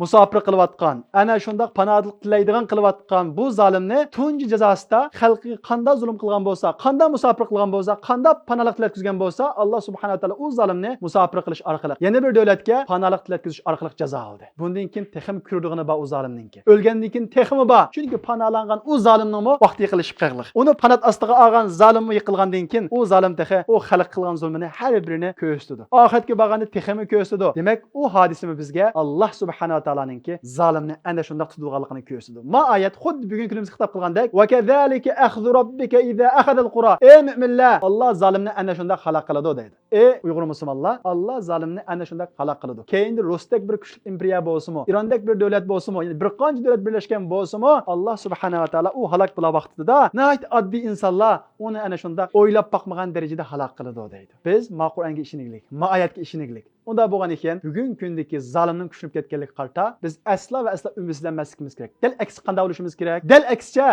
musofir qilayotgan, ana shundoq panohlik tilaydigan qilayotgan bu zolimni tunji jazosida xalqiga qanday zulm qilgan bo'lsa, qanday musofir qilgan bo'lsa, qanday panohlik tilatkizgan bo'lsa, Alloh subhanahu va taolo u zolimni musofir qilish orqali yana bir davlatga panohlik tilatkizish orqali jazo oldi. Bundan keyin texim kurdig'ini bor u zolimninki. O'lgandan keyin teximi bor. Chunki panohlangan u zolimning vaqti yiqilishib qilgan. Uni panoh ostiga olgan zolimni yiqilgandan keyin u zolim texe u xalq qilgan zulmini har birini ko'rsatdi. Oxiratga borganda teximi ko'rsatdi. Demak, u hodisami bizga Alloh subhanahu va taoloninki zolimni ana shunday tutulganligini ko'rsatdi. Ma oyat xuddi bugun kunimizda xitob qilgandek, va kazalika akhzu robbika iza akhadha al-qura. Ey mu'minlar, Alloh zolimni ana shunday xalaq qiladi deydi. Ey Uyg'ur musulmonlar, Alloh zolimni ana shunday xalaq qiladi. Keyinda Rusdek bir kuchli imperiya bo'lsa-mu, Irondek bir davlat bo'lsa-mu, ya'ni bir qancha davlat birlashgan bo'lsa-mu, Alloh subhanahu va taolo u halok bo'la vaqtida nəhayət oddiy insonlar uni ana shunday o'ylab boqmagan darajada halok qiladi deydi. Biz ma Qur'onga ishonaylik, ma oyatga ishonaylik. Unda bo'lgan ekan, bugun kundagi zolimning kuchlanib ketganligi qarta biz asla va asla umidlanmasligimiz kerak. Dal aksi qanday bo'lishimiz kerak? Dal aksicha,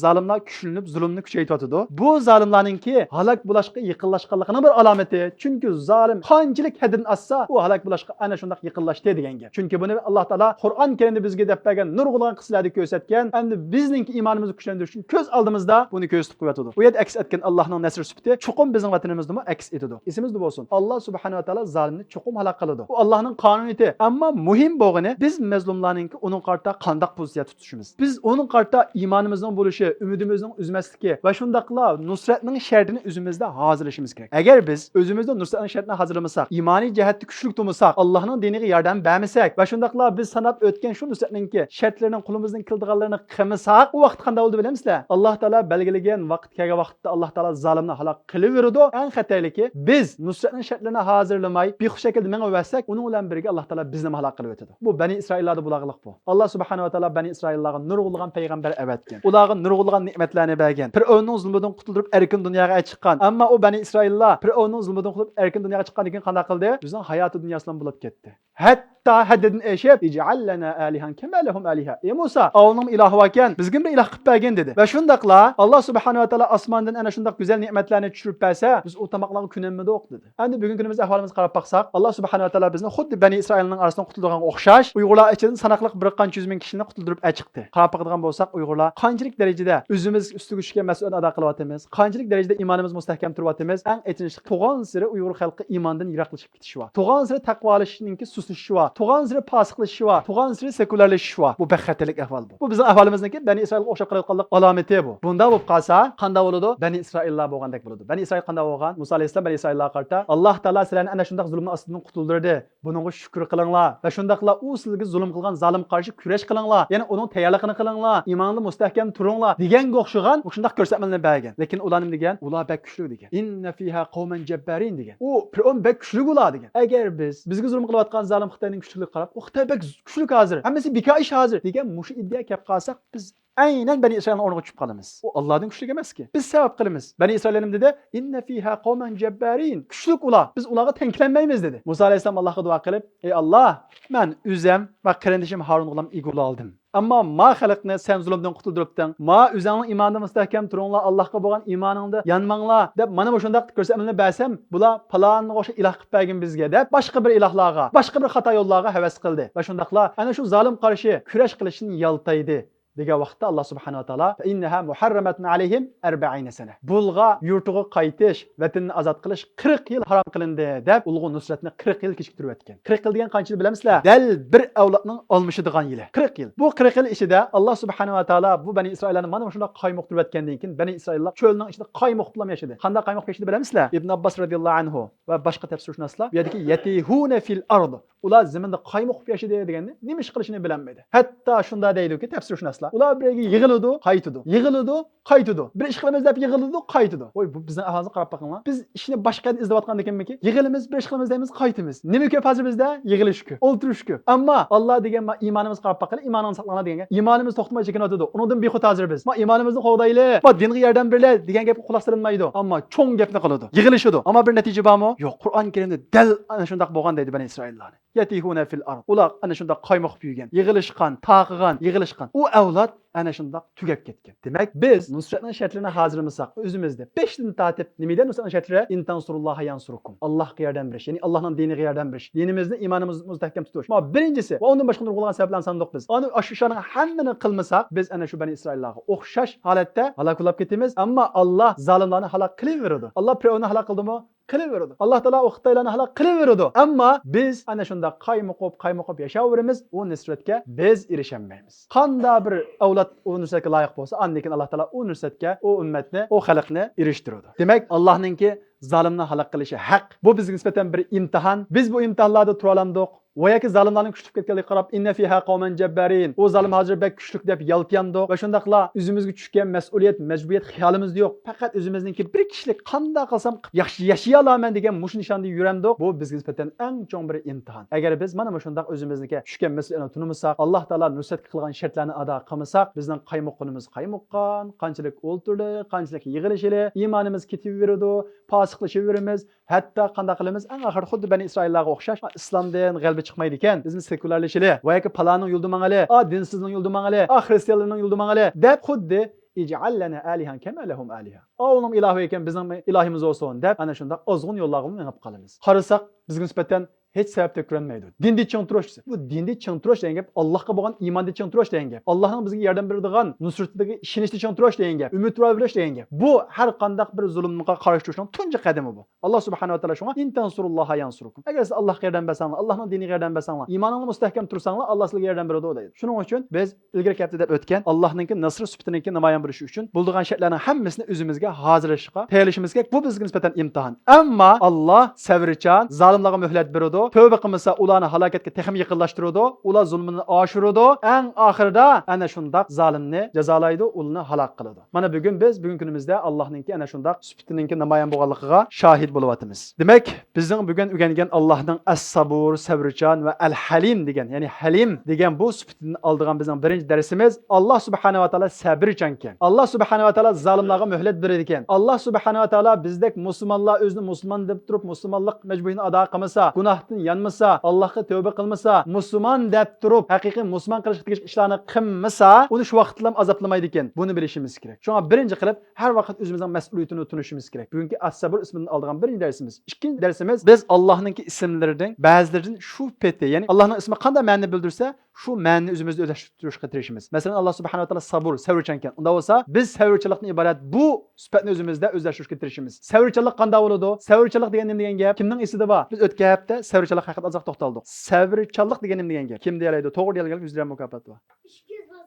zolimlar kuchlanib, zulmni kuchaytiradi. Bu zolimlarningki halok bo'lishga yaqinlashganligining bir alomati. Chunki zolim qanchalik haddan oshsa, u halok bo'lishga ana shunday yaqinlashdi degan gap. Chunki buni Alloh taolo Qur'on Karimda bizga deb bergan nurg'ulg'an qissalarda ko'rsatgan. Endi bizning iymonimizni kuchlantirish uchun ko'z oldimizda buni ko'rsatib qo'yadi. Bu yerda aks etgan Allohning nasr sifati chuqur bizning vatanimizda aks etadi. Esimizda bo'lsin. Alloh subhanahu va taolo zolimni chuqur halok qiladi. Bu Allohning qonuniyati. Ammo muhim bo'lgani biz mazlumlarningki uning qarta qanday pozitsiya tutishimiz. Biz uning qarta iymonimizning bo'lishi, umidimizning uzmasligi va shundaqla nusratning shartini o'zimizda hozirlashimiz kerak. Agar biz o'zimizda nusratning shartini hozirlamasak, iymoniy jihatda kuchli bo'lmasak, Allohning diniga yordam bermasak va shundaqla biz sanab o'tgan shu nusratningki shartlarini qo'limizdan keltirganlarini qilmasak, u vaqt qanday bo'ldi bilamsizlar? Alloh taolo belgilagan vaqt kelgan vaqtda Alloh taolo zolimni halok qilaveradi. Eng xatarligi biz nusratning shartlarini hozirlamay, bexush shaklda meng'aversak, uning bilan birga Alloh taolo bizni halok qilib o'tadi. Bu Bani Isroillarda bo'lganlik bu. Alloh subhanahu va taolo Bani Isroillarga nurg'ulg'an payg'ambar avatgan. Ularga nurg'ulg'an ne'matlarni bergan. Fir'avnning zulmidan qutulib erkin dunyoga chiqqan. Ammo u Bani Isroillar Fir'avnning zulmidan qutulib erkin dunyoga chiqqandan keyin qanday qildi? Bizning hayoti dunyosidan bo'lib ketdi. Hatta haddan eshib, "İc'al lana alihan kema lahum aliha." Ey Musa, Allah'ın ilahı varken bizga bir ilah qilib bergin dedi. Va shundaqla Alloh subhanahu va taolo osmondan ana shundaq go'zal ne'matlarni tushirib bersa, biz u tamoqlarga kunimida o'qidi. Endi bugun kunimiz ahvolimizni qarab baqsak, Alloh subhanahu va taolo bizni xuddi Bani Isroilning orasidan qutuldirgan o'xshash, Uyg'urlar ichidan sanoqliq bir qancha yuz ming kishini qutuldirib chiqdi. Qarab baqadigan bo'lsak, Uyg'urlar qanchalik darajada o'zimiz ustiga tushgan mas'uliyatni ado qilyapmiz, qanchalik darajada iymonimiz mustahkam turyapmiz. Eng aytinishli to'g'on siri Uyg'ur xalqi iymondan yiroqlashib ketishi va to'g'on siri taqvolashishninki susishishi va to'g'on siri fosiqlashishi va to'g'on siri sekularlashishi va bu baxatarlik ahvol bu. Bu bizning ahvolimizniki Bani Isroilga o'xshab qolayotganlik alomati bu. Bunda bo'lib qolsa, qanday bo'ladi? Bani Isroillar bo'lgandek bo'ladi. Bani Isroil qanday bo'lgan? Musa alayhisalom Bani Isroillarga qarta, Alloh taolo sizlarni ana shunday zulmning ostidan qutuldirdi. Buningga shukr qilinglar va shundaqla u sizlarga zulm qilgan zolim qarshi kurash qilinglar. Ya'ni uning tayyorligini qilinglar, iymonli mustahkam turinglar deganga o'xshagan shundaq ko'rsatmalarni bergan. Lekin ular nima degan? Ular bak kuchli degan. Inna fiha qawman jabbarin degan. U Fir'avn bak kuchli ular degan. Agar bizga zulm qilayotgan zolim Xitoyning kuchligiga qarab, u Xitoy bak kuchli hozir, hammasi bika ish hozir degan mushi iddia kelib qolsak, biz aynan Bani Isroilning o'rniga tushib qolamiz. U Allohning kuchli emas-ki. Biz sabab qilamiz. Bani Isroillar dedi, "Inna fiha qawman jabbarin." Kuchli ular. Biz ularga tenklanmaymiz dedi. Musa alayhisalom Allohga duo qilib, "Ey Alloh, men o'zim va qarindishim Harun bilan igul oldim. Ammo ma xalqni sen zulmdan qutuldiribding. Ma o'zingning iymonida mustahkam turinglar, Allohga bo'lgan iymoningda yonmanglar" deb mana bu shunday ko'rsatmalarni bersam, bular palonni o'sha iloh qilib bergin bizga deb boshqa bir ilohlarga, boshqa bir xato yo'llarga havas qildi. Va shundaqla ana shu zolim qarshi kurash qilishni yaltaydi. degan vaqtda Alloh subhanahu va taolo innaha muharramatun alayhim 40 sana. Bulga yurtiga qaytish, vatanni azod qilish 40 yil harom qilindi deb ulug' nusratni 40 yil kechiktirib o'tgan. 40 yil degan qancha bilamsizlar? Dal bir avlodning olmishidigan yili. 40 yil. Bu 40 yil ichida Alloh subhanahu va taolo bu Bani Isroillarni mana shunday qaymoqtirib o'tgandan keyin Bani Isroillar cho'lning ichida qaymoq bilan yashadi. Qanday qaymoq yashadi bilamsizlar? Ibn Abbos radhiyallohu anhu va boshqa tafsirshunoslar bu yerdagi yatihuna fil ard. Ular zaminda qaymoq yashadi deganda nima ish qilishini bilmaydi. Hatto shunda deydi-ki tafsirshunoslar. Ular birga yig'iladi, qaytadi. Yig'iladi, qaytadi. Bir ish qilamiz deb yig'iladi, qaytadi. Voy bu bizning ahvolimizni qarab boqinglar. Biz ishni boshqa izlayotgan ekanmiki, yig'ilamiz, bir ish qilamiz deymiz, qaytamiz. Nima ko'p hozir bizda? Yig'ilish ko'p, o'ltirish ko'p. Ammo Alloh degan iymonimiz qarab boqinglar, iymonimiz saqlanadi degan. Iymonimiz to'xtamay chekinadi. Undan bexud hozir biz. Ma iymonimizni qo'g'dayli, ma dinga yordam berlar degan gap quloq solinmaydi. Ammo cho'ng gapni qiladi. Yig'ilishadi. Ammo bir natija bormi? Yo'q. Qur'on Karimda dal ana shunday bo'lgan deydi Bani Isroillar. Yatihuna fil ard. Ular ana shunday qaymoq yurgan, yig'ilishgan, taqigan, yig'ilishgan. U avlod ana shundoq tugab ketgan. Demak, biz nusratning shartlarini hozirmasak, o'zimizda 5 dan tatib nimadan nusratning shartlari intansurulloha yansurukum. Allohga yordam berish, ya'ni Allohning diniga yordam berish, dinimizni, iymonimizni mustahkam tutish. Ma birinchisi va undan boshqa nurg'ulgan sabablarni sandoq biz. Ani shu ishlarning hammani qilmasak, biz ana shu Bani Isroillarga o'xshash holatda halok bo'lib ketamiz. Ammo Alloh zolimlarni halok qilaveradi. Alloh Fir'avnni halok qildimi? Qilaveradi. Alloh taolo o Xitoylarni halok qilaveradi. Ammo biz ana shunda qaymoqib yashayveramiz, u nusratga biz erishamaymiz. Qanday bir avlod u nusratga loyiq bo'lsa, lekin Alloh taolo u nusratga, u ummatni, u xalqni erishtiradi. Demak, Allohninki zolimni halok qilishi haq. Bu bizga nisbatan bir imtihon. Biz bu imtihonlarda tura olamiz. Va yoki zolimlarning kuchli ketganligiga qarab inna fiha qawman jabbarin. O zolim hozir bek kuchli deb yaltiyamdi va shundaqla o'zimizga tushgan mas'uliyat, majburiyat xayolimizda yo'q. Faqat o'zimizningki bir kishilik qanday qilsam yaxshi yashay olaman degan mush nishonda yuramdi. Bu bizga nisbatan eng chong bir imtihon. Agar biz mana shundaq o'zimizniki tushgan mas'uliyatni tunmasak, Alloh taolo nusrat qilgan shartlarni ado qilmasak, bizning qaymoqqanimiz qaymoqqan, qanchalik o'ltirdi, qanchalik yig'ilishili, iymonimiz ketaveradi, fosiqlashaveramiz. Hatto qanday qilamiz? Eng oxir xuddi Bani Isroillarga o'xshash islomdan g'alaba chiqmaydi ekan. Bizning sekularlashili va yoki palonning yo'lda mangali, dinsizning yo'lda mangali, xristianlarning yo'lda mangali deb xuddi ij'al lana alihan kama lahum aliha. O'g'lim ilohi ekan, bizning ilohimiz bo'lsin deb ana shunda ozg'un yo'llarga minib qolamiz. Qarasak, bizga nisbatan hech sababda ko'rinmaydi. Dinni ching turish. Bu dinni ching turish degan gap Allohga bo'lgan iymonda ching turish degan gap. Allohning bizga yordam beradigan nusratidagi ishonchda ching turish degan gap. Umid turaverilish degan gap. Bu har qanday bir zulmga qarshi turishning tunji qadami bu. Alloh subhanahu va taolo shunga intansurulloha yansurukum. Agar siz Allohga yordam bersanglar, Allohning diniga yordam bersanglar, iymoningni mustahkam tursanglar, Alloh sizga yordam beradi deydi. Shuning uchun biz ilgari kapda deb o'tgan Allohningki nasr sifatiniki namoyon bo'lishi uchun bo'lgan shartlarning hammasini o'zimizga hozirlashga tayyorlashimiz kerak. Bu bizga nisbatan imtihon. Ammo Alloh sabrchan, zolimlarga muhlat beradi. Tövbe qilmasa ularni halokatga texim yaqinlashtiradi, ular zulmini oshiradi, eng oxirida ana shundaq zolimni jazolaydi, ularni halok qiladi. Mana bugun biz bugungi kunimizda Allohningki ana shundaq sifatiningki namoyon bo'lganligiga shohid bo'lyapmiz. Demak, bizning bugun o'rgangan Allohning as-sabur, sabrchan va al-halim degan, ya'ni halim degan bu sifatini oldigan bizning birinchi darsimiz Alloh subhanahu va taolo sabrchan ekan. Alloh subhanahu va taolo zolimlarga muhlat berar ekan. Alloh subhanahu va taolo bizdek musulmonlar o'zini musulmon deb turib musulmonlik majburiyatini ado qilmasa, gunohdan yanmasa, Allohga tövbe qilmasa, musulmon deb turib, haqiqiy musulmon qilishga tegishli ishlarni qilmasa, uni shu vaqtda ham azoblamaydi ekan. Buni bilishimiz kerak. Shunga birinchi qilib, har vaqt o'zimizning mas'uliyatini tunishimiz kerak. Bugungi as-sabr ismini olgan birinchi darsimiz. Ikkinchi darsimiz biz Allohningki ismlaridan ba'zilaridan shu peti, ya'ni Allohning ismi qanday ma'ni bildirsa, shu ma'noni o'zimizda o'zlashtirishga tirishimiz. Masalan, Alloh subhanahu va taolo sabr, sabrchan ekan. Unda bo'lsa, biz sabrchilikdan iborat bu sifatni o'zimizda o'zlashtirishga tirishimiz. Sabrchilik qanday bo'ladi? Sabrchilik degan nima degan gap? Kimning esida bor? Biz o'tgan hafta sabrchilik haqida ozroq to'xtaldik. Sabrchilik degan nima degan gap? Kim deyiladi? To'g'ri deyilgan 100 dirham mukofot bor. 200 bor.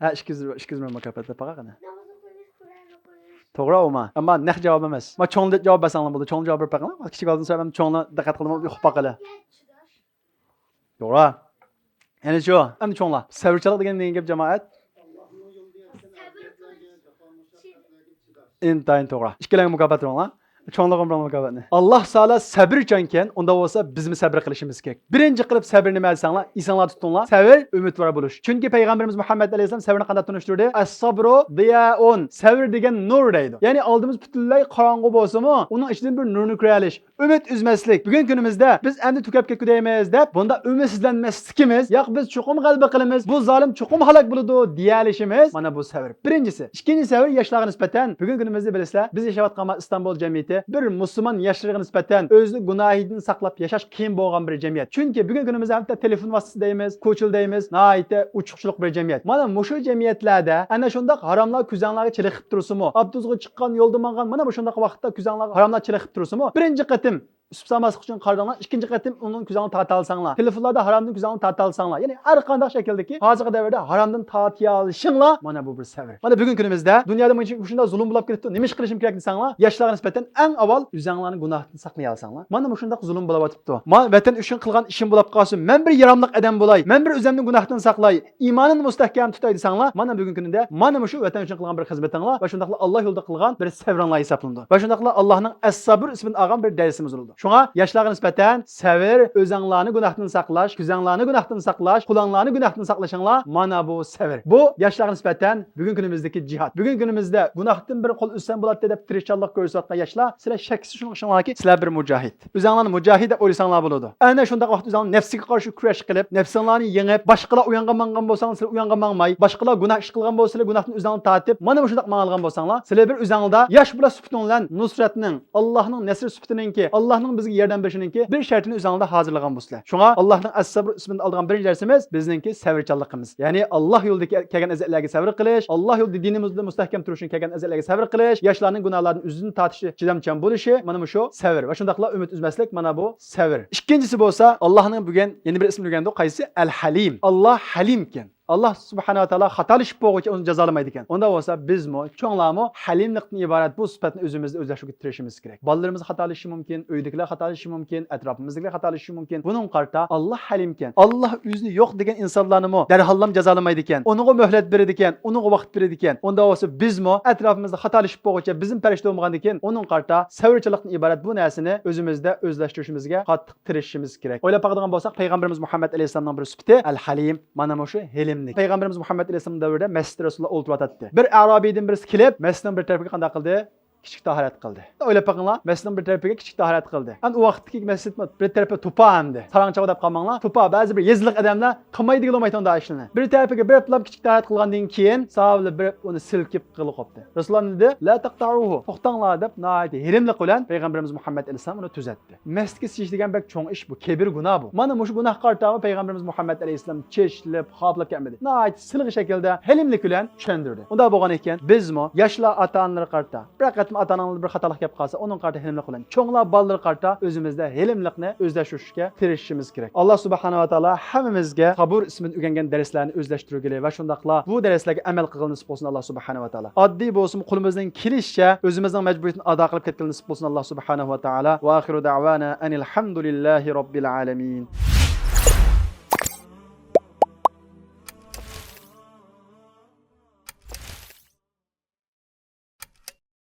Ha, 200 dirham mukofot bor qana. To'g'ri o'ma. Ammo naq javob emas. Ma cho'nglik javob bersanglar bo'ldi. Cho'ng javob berpaqana. Kichik oldin so'rab cho'ngni diqqat qilib o'qib baqala. To'g'ri. Endi shu, endi cho'nglar. Sabrchilik degan gap jamoat. Intayin to'g'ri. Ikkilangan mukofot olinglar. Çoğunluğun bilan mukofotni. Alloh taolo sabrchankan, unda bo'lsa bizmi sabr qilishimiz kerak. Birinchi qilib sabr nima desanglar, esinglar tutinglar. Sabr umidvor bo'lish. Chunki payg'ambarimiz Muhammad alayhisalom sabrni qanday tunishtirdi? As-sabru diyaun. Sabr degan nur deydi. Ya'ni oldimiz butunlay qorong'u bo'lsa-mu, uning ichidan bir nurni ko'ralish, umid uzmaslik. Bugun kunimizda biz endi tugab ketgudaymiz deb, bunda umidsizlanmasligimiz, yo'q biz chuqum g'alaba qilamiz, bu zolim chuqum halok bo'ladi deyalishimiz, mana bu sabr. Birinchisi. Ikkinchi sabr yoshlarga nisbatan. Bugun kunimizda bilasizlar, biz yashayotgan Istanbul jamiyati bir musulmon yoshlarga nisbatan o'zini gunohidan saqlab yashash qiyin bo'lgan bir jamiyat. Chunki bugun kunimizda hatto telefon vositasida ko'childaymiz, nihoyatda uchuqchilik bir jamiyat. Mana mushu jamiyatlarda ana shunday haromlar kuzanlarga chiliqib tursa-mu, avtobusga chiqqan, yo'lda mangan, mana bu shunday vaqtda kuzanlarga haromlar chiliqib tursa-mu, birinchi qatim Üstsamaslık için qardanglar, ikinci qatim onun kuzanını tartalsanglar. Telefonlarda haramdan kuzanını tartalsanglar. Yani her qandaq şekildeki hazırki devirde haramdan tartiyalışınla mana bu bir sabr. Mana bugün günümüzde dünyada muşunda zulüm bulab ketdi. Nima ish qilishim kerak desanglar, yoshlarga nisbatan eng avval o'zinglarni gunohdan saqlay olsanglar. Mana mushundaq zulm bo'lib o'tibdi. Men vatan uchun qilgan ishim bo'lib qolsin, men bir yaramliq odam bo'lay, men bir o'zimni gunohdan saqlay, iymonimni mustahkam tutay desanglar, mana bugun kunida mana shu vatan uchun qilgan bir xizmatinglar va shundaqla Alloh yo'lida qilgan bir sabranglar hisoblandi. Va shundaqla Allohning as-sabr ismini olgan bir darsimiz bo'ldi. Şuna yaşlarga nisbeten sabır, özüňlarni günahdan saklaş, küzüňlarni günahdan saklaş, kulağlarni günahdan saklaşaňlar mana bu sabır. Bu yaşlarga nisbeten bugün günümizdeki cihat. Bugün günümüzde günahdan bir kol üstsen bolatdy dep tirişçilik görsatgan yaşlar sizler şeksiz şunu şunlarki sizler bir mujahid. Özüňlarni mujahid dep oylasaňlar bolady. Ana şunda wagt özüň nefsiga qarşı kuraş qılıp, nefsiňlarni yeňip, başgalar uyangan mangan bolsaňlar sizler uyangan mangmay, başgalar günah iş qılgan bolsa günahdan özüňni tatyp, mana bu şundaq mangalgan bolsaňlar, sizler bir özüňizde yaş bula süpütüň bilen nusratning, Allah'ның nesr süpütüninki, Allah'ның bizga yerden berişininki bir şertini özüňizde hazırlagan bolsaňlar. Şoňa Allah'ның as-sabr ismini aldygan birinji dersimiz bizninki sabırçanlygymyz. Yani Allah ýolundaky kelgen ezetlerge sabr qilish, Allah ýolunda dinimizde mustahkam turuşyny kelgen ezetlerge sabr qilish, yaşlarning günahlardan özünü tatyşy, çidamçan boluşy, mana şu sabr. Ve şundakla ümit üzmeslik mana bu sabr. İkincisi bolsa Allah'ның bugün yeni bir ismini öğrendik. Qaysı? El-Halim. Allah halimken. Allah subhanahu wa taala hatalyşyp boğuçy onu cezalamaydy eken. Onda bolsa bizmi, çoňlarmy halimlikden ibaret bu sıfatny özümizde özleşip getirişimiz gerek. Ballarymyz hatalyşy mümkin, öýdekiler hatalyşy mümkin, etrafymyzdakiler hatalyşy mümkin. Bunun karta Allah halimken, Allah özüni ýok degen insanlarny derhallam cezalamaydy eken. Onuňa möhlet beredi eken, onuňa wagt beredi eken. Onda bolsa bizmi etrafymyzda hatalyşyp boğuçy bizim perişte bolmagan eken, onun karta sabırçylykdan ibaret bu näsini özümizde özleştirişimizge gatlyk tirişimiz gerek. Oýlap bakdygan bolsak Peýgamberimiz Muhammed aleyhissalamyň bir süpeti el-Halim, mana şu helim. Peygamberimiz Muhammed Aleyhisselam davrida Mescid Rasulullah oturatdy. Bir Arabiyden birisi kelip Mescidin bir tarafiga qanday qildi? Kiçik taharet qildi. Oylap bakыңlar, Mescidin bir tarafiga kiçik taharet qildi. An o vaqtki Mescid bir tarafiga tupa emdi. Sarançaga dep qalmаңlar. Tupa ba'zi bir yezliq adamlar qilmaydigan olmaydi onda işini. Bir tarafiga bir aplab kiçik taharet qilgandan keyin sahabeler bir onu silkip qilib qopdi. Rasulullah dedi: "La taqta'uhu." To'xtanglar deb naiti hirimlik bilan Peygamberimiz Muhammed Aleyhisselam onu tuzatdi. Mescidga siyish degan bek cho'ng ish bu, kebir gunoh bu. Mana shu gunoh qartami Peygamberimiz Muhammed Aleyhisselam chechlib, qoplab kelmedi. Naiti silg'i shaklda hirimlik bilan tushundirdi. Unda bo'lgan ekan, bizmi yoshlar ota-onalar qarta bir ata-onalar bir xatolik yapıp qalsa, onun qarta hilimlik bilan cho'nglar ballar qarta özümizde hilimlikni özleştirishga tirishishimiz kerak. Allah subhanahu wa taala hammamizga sabr ismini o'rgangan darslarni o'zlashtirgili va shundaqla bu darslarga amal qilgil nasib bo'lsin Allah subhanahu wa taala. Oddiy bo'lsin, qo'limizdan kelishicha o'zimizning majburiyatini ado qilib ketgil nasib bo'lsin Allah subhanahu wa taala. Va axiru da'wana anil hamdulillahi robbil alamin.